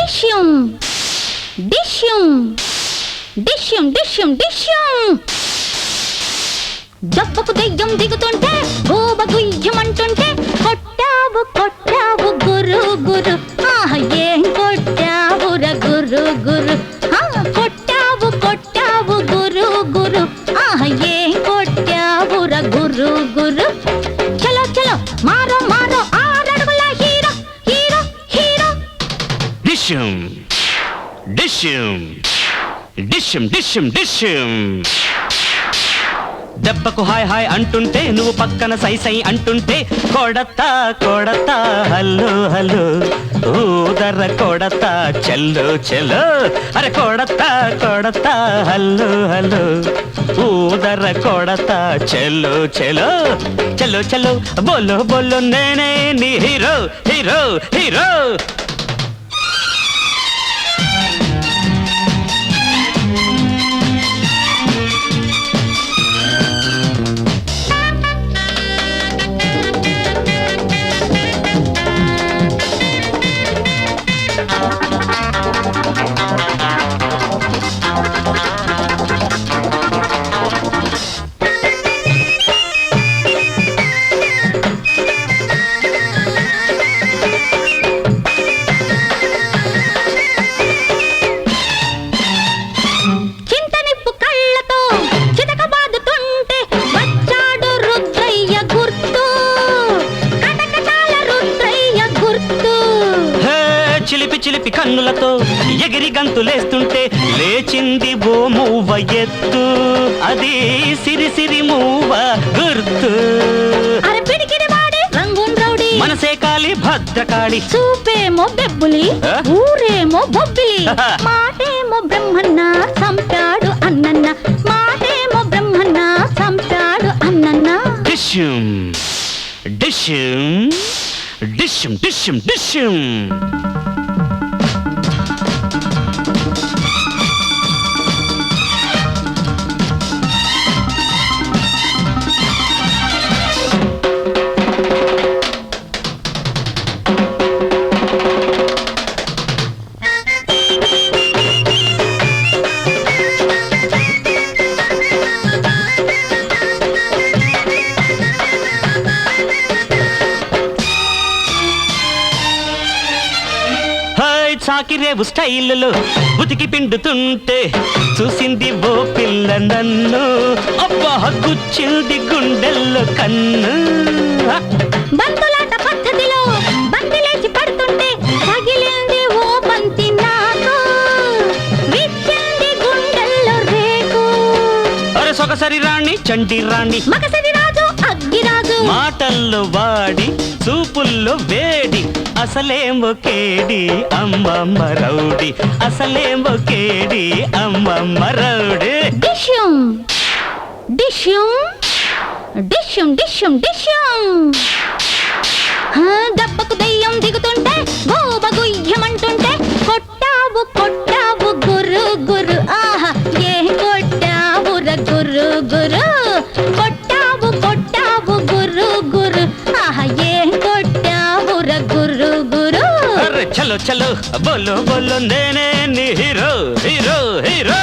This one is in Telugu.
డిష్యూమ్ డిష్యూమ్ డిష్యూమ్ డిష్యూమ్ డిష్యూమ్ దెబ్బకు దెయ్యం దిగుతుంటే గోబ గుయ్యమంటుంటే కొట్టావు కొట్టావు గురు గురు ఏం కొట్టావుర గురు గురు కొట్టావు కొట్టావు గురు గురు ఏం కొట్టావుర గురు గురు చలో చలో మారో మారో ఆరడుగుల హీరో హీరో హీరో డిష్యూమ్ డిష్యూమ్ డిష్యూమ్ డిష్యూమ్ డిష్యూమ్ దెబ్బకు హాయ్ హాయ్ అంటుంటే నువ్వు పక్కన సై సై అంటుంటే కొడతా కొడతా హల్లు హల్లు ఊదర కొడతా చెల్లు చెల్లు అరే కొడతా కొడతా హల్లు హల్లు ఊదర కొడతా చెల్లు చెల్లు చెల్లు చెల్లు బోలో బోలో నేనే నీ హీరో హీరో హీరో చిలిపి చిలిపి కన్నులతో ఎగిరి గంతులేస్తుంటే లేచింది ఓ మూవ ఎత్తు అది సిరి సిరి మూవ గుర్తు మనసే కాలి భద్రకాళి చూపేమో బెబ్బులి ఊరేమో బొబ్బిలి మాటేమో బ్రహ్మన్న సంపాడు అన్నన్న మాటేమో బ్రహ్మన్న సంపాడు అన్నన్న డిష్యూమ్ డిష్యూమ్ డిష్యూమ్ డిష్యూమ్ డిష్యూమ్ సాకిరేవు స్టైల్లో ఉతికి పిండుతుంటే చూసింది ఓ పిల్ల నన్ను అబ్బా గుచ్చింది గుండెల్లో కన్ను బంతులాట పద్ధతిలో బంతిలేసి పడుతుంటే తగిలింది ఓ బంతి నాకు విచ్చింది గుండెల్లో రేకు అరే సొగసరి రాణి చంటి రాణి మగసరి రాజు అగ్గిరాజు మాటల్లో వాడి చూపుల్లో వేడి అసలేమో కేడి అమ్మమ్మ రౌడి అసలేమో కేడి అమ్మమ్మ రౌడి డిష్యూమ్ డిష్యూమ్ డిష్యూమ్ డిష్యూమ్ డిష్యూమ్ దెబ్బకు దెయ్యం దిగుతుంటే గోబ గుయ్యమంటుంటే కొట్టావు కొట్టావు గురు గురు ఏ కొట్టావుర గురు గురు కొట్టావు కొట్టావు గురు గురు ఏ కొట్టావుర గురు గురు చలో చలో బోలో బోలో నేనే నీ హీరో హీరో హీరో